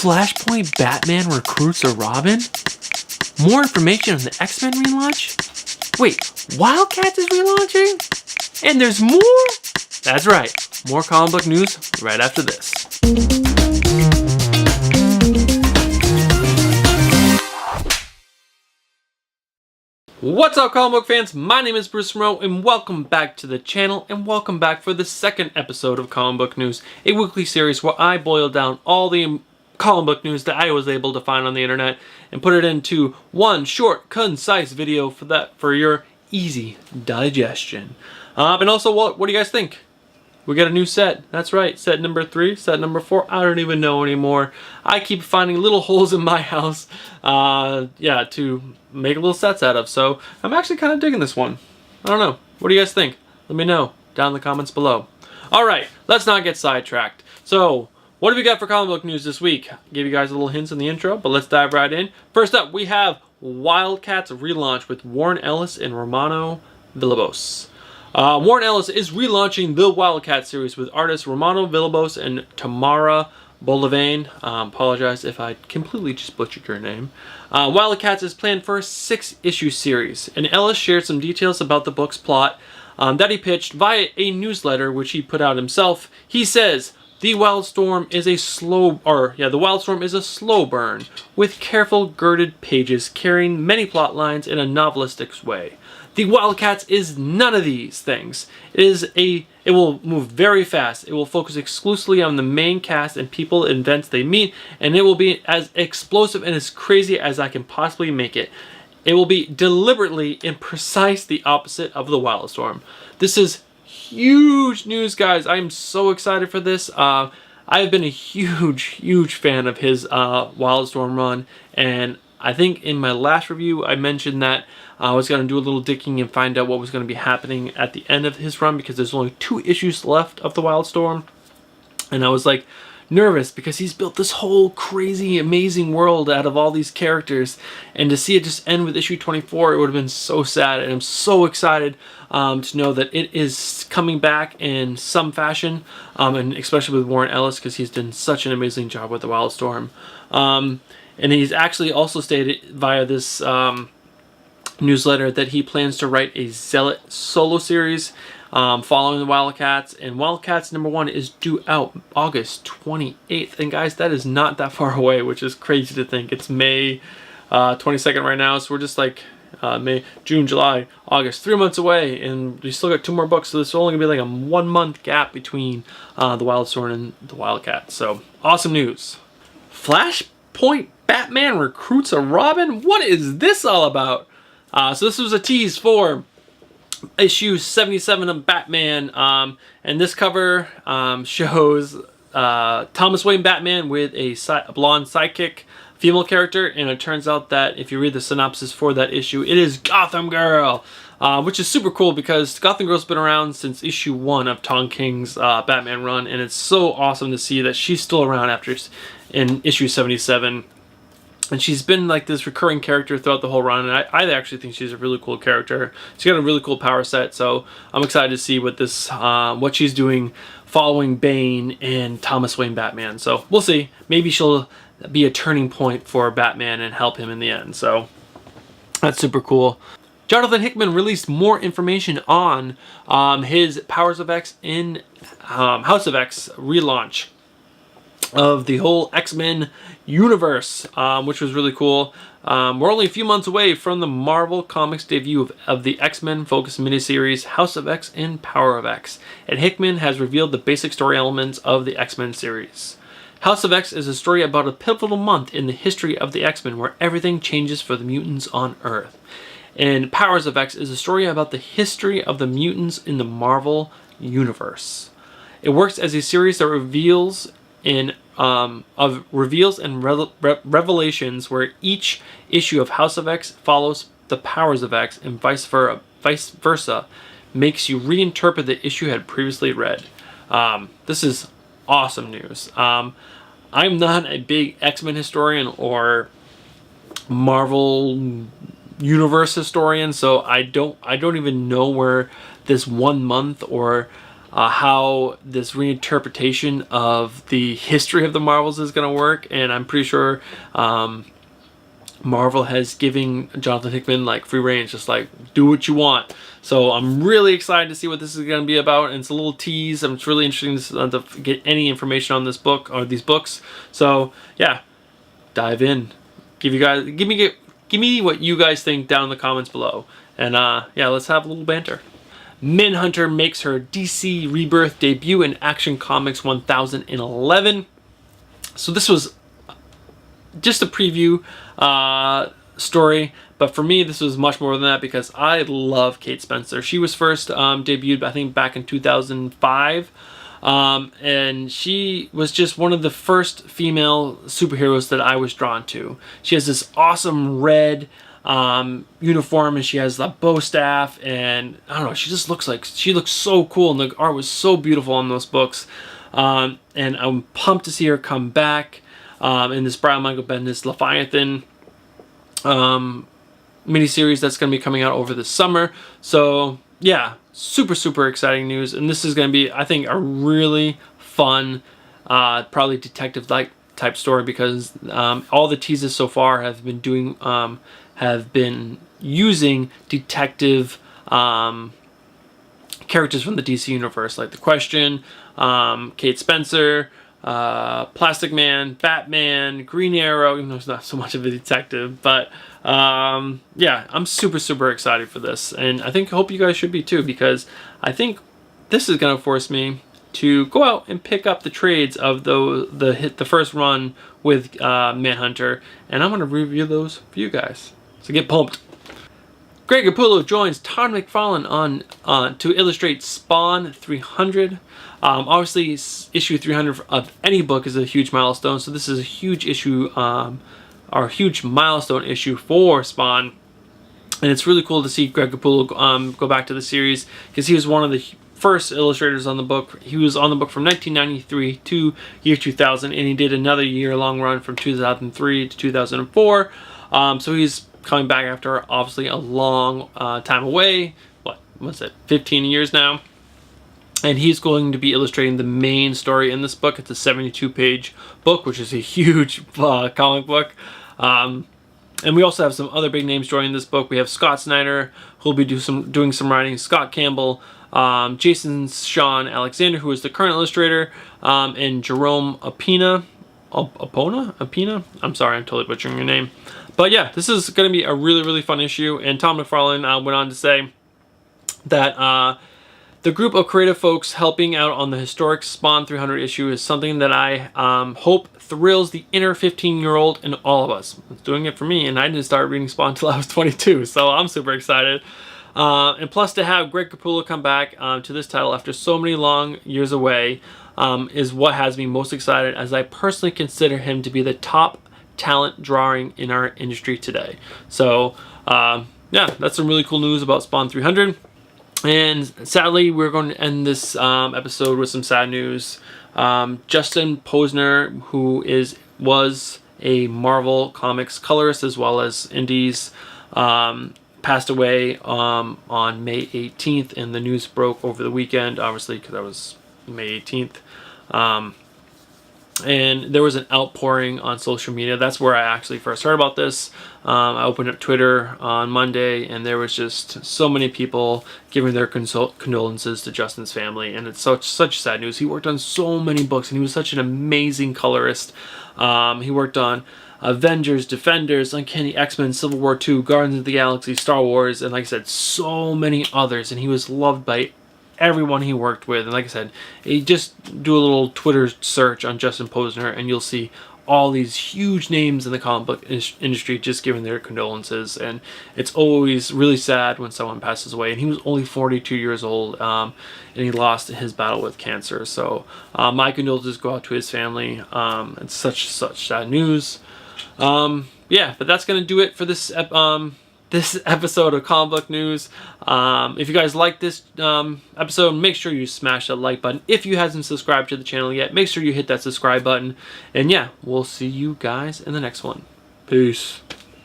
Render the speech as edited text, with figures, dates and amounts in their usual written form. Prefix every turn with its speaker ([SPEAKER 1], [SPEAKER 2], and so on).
[SPEAKER 1] Flashpoint Batman recruits a Robin? More information on the X-Men relaunch? Wait, Wildcats is relaunching? And there's more? That's right, more comic book news right after this. What's up, comic book fans? My name is Bruce Monroe, and welcome back to the channel, and welcome back for the second episode of Comic Book News, a weekly series where I boil down all the comic book news that I was able to find on the internet and put it into one short, concise video for your easy digestion. And also, what do you guys think? We got a new set. That's right, set number 3, set number 4. I don't even know anymore. I keep finding little holes in my house, to make little sets out of. So I'm actually kind of digging this one. I don't know. What do you guys think? Let me know down in the comments below. All right, let's not get sidetracked. So what have we got for comic book news this week? Give you guys a little hints in the intro, but let's dive right in. First up, we have Wildcats relaunch with Warren Ellis and Romano Villalobos. Warren Ellis is relaunching the Wildcat series with artists Romano Villalobos and Tamara Bolavane. Apologize if I completely just butchered your name. Wildcats is planned for a 6-issue series, and Ellis shared some details about the book's plot that he pitched via a newsletter which he put out himself. He says, The Wildstorm is a slow burn with careful girded pages carrying many plot lines in a novelistic way. The Wildcats is none of these things. It will move very fast. It will focus exclusively on the main cast and people and events they meet, and it will be as explosive and as crazy as I can possibly make it. It will be deliberately and precise the opposite of the Wildstorm. This is huge news, guys. I am so excited for this. I have been a huge fan of his Wildstorm run, and I think in my last review I mentioned that I was going to do a little digging and find out what was going to be happening at the end of his run, because there's only 2 issues left of the Wildstorm, and I was like nervous because he's built this whole crazy amazing world out of all these characters, and to see it just end with issue 24, it would have been so sad. And I'm so excited to know that it is coming back in some fashion, and especially with Warren Ellis, because he's done such an amazing job with the Wildstorm. And he's actually also stated via this newsletter that he plans to write a Zealot solo series following the Wildcats, and Wildcats #1 is due out August 28th, and guys, that is not that far away, which is crazy to think. It's May 22nd right now, so we're just like May, June, July, August, 3 months away, and we still got 2 more books, so there's only gonna be like a 1-month gap between the Wildstorm and the Wildcats. So awesome news. Flashpoint Batman recruits a Robin? What is this all about? So this was a tease for issue 77 of Batman, and this cover shows Thomas Wayne Batman with a blonde sidekick female character, and it turns out that if you read the synopsis for that issue, it is Gotham Girl, which is super cool because Gotham Girl's been around since issue 1 of Tom King's Batman run, and it's so awesome to see that she's still around in issue 77. And she's been like this recurring character throughout the whole run, and I actually think she's a really cool character. She's got a really cool power set, so I'm excited to see what she's doing following Bane and Thomas Wayne Batman. So we'll see. Maybe she'll be a turning point for Batman and help him in the end. So that's super cool. Jonathan Hickman released more information on his Powers of X in House of X relaunch of the whole X-Men universe, which was really cool. We're only a few months away from the Marvel Comics debut of the X-Men focused miniseries House of X and Power of X, and Hickman has revealed the basic story elements of the X-Men series. House of X is a story about a pivotal month in the history of the X-Men where everything changes for the mutants on Earth. And Powers of X is a story about the history of the mutants in the Marvel universe. It works as a series that reveals and revelations where each issue of House of X follows the Powers of X and vice versa, makes you reinterpret the issue you had previously read. This is awesome news. I'm not a big X-Men historian or Marvel universe historian, so I don't even know where this 1 month or how this reinterpretation of the history of the Marvels is going to work, and I'm pretty sure Marvel has given Jonathan Hickman like free range, just like do what you want. So I'm really excited to see what this is going to be about, and it's a little tease. It's really interesting to get any information on this book or these books. So yeah, dive in. Give me what you guys think down in the comments below, and yeah, let's have a little banter. Manhunter makes her DC Rebirth debut in Action Comics 1011. So this was just a preview story, but for me this was much more than that because I love Kate Spencer. She was first debuted, I think, back in 2005, and she was just one of the first female superheroes that I was drawn to. She has this awesome red uniform, and she has the bow staff, and I don't know, she looks so cool, and the art was so beautiful on those books, and I'm pumped to see her come back in this Brian Michael Bendis Leviathan miniseries that's going to be coming out over the summer. So yeah, super exciting news, and this is going to be, I think, a really fun probably detective like type story, because all the teases so far have been using detective characters from the DC universe, like The Question, Kate Spencer, Plastic Man, Batman, Green Arrow, even though it's not so much of a detective. But yeah, I'm super excited for this, and I hope you guys should be too, because I think this is going to force me to go out and pick up the trades of the first run with Manhunter, and I'm going to review those for you guys. So get pumped. Greg Capullo joins Todd McFarlane on to illustrate Spawn 300. Obviously, issue 300 of any book is a huge milestone, so this is a huge issue, or huge milestone issue for Spawn, and it's really cool to see Greg Capullo go back to the series, because he was one of the first illustrators on the book. He was on the book from 1993 to year 2000, and he did another year-long run from 2003 to 2004. So he's coming back after obviously a long time away. What was it, 15 years now? And he's going to be illustrating the main story in this book. It's a 72-page book, which is a huge comic book. And we also have some other big names joining this book. We have Scott Snyder, who will be doing some writing, Scott Campbell, Jason Sean Alexander, who is the current illustrator, and Jerome Apina. I'm sorry, I'm totally butchering your name. But yeah, this is going to be a really fun issue. And Tom McFarlane went on to say that the group of creative folks helping out on the historic Spawn 300 issue is something that I hope thrills the inner 15-year-old in all of us. It's doing it for me, and I didn't start reading Spawn until I was 22, so I'm super excited. And plus, to have Greg Capullo come back to this title after so many long years away is what has me most excited, as I personally consider him to be the top talent drawing in our industry today. So yeah, that's some really cool news about Spawn 300. And sadly, we're going to end this episode with some sad news. Justin Posner, who was a Marvel Comics colorist as well as Indies, passed away on May 18th, and the news broke over the weekend, obviously, because that was May 18th. And there was an outpouring on social media. That's where I actually first heard about this. I opened up Twitter on Monday, and there was just so many people giving their condolences to Justin's family, and it's such sad news. He worked on so many books, and he was such an amazing colorist. He worked on Avengers, Defenders, Uncanny X-Men, Civil War II, Guardians of the Galaxy, Star Wars, and like I said, so many others, and he was loved by everyone he worked with. And like I said, you just do a little Twitter search on Justin Posner, and you'll see all these huge names in the comic book industry just giving their condolences. And it's always really sad when someone passes away, and he was only 42 years old, and he lost his battle with cancer. So my condolences go out to his family. It's such sad news. Yeah, but that's gonna do it for this episode of Comic Book News. If you guys like this episode, make sure you smash that like button. If you haven't subscribed to the channel yet, make sure you hit that subscribe button. And yeah, we'll see you guys in the next one. Peace.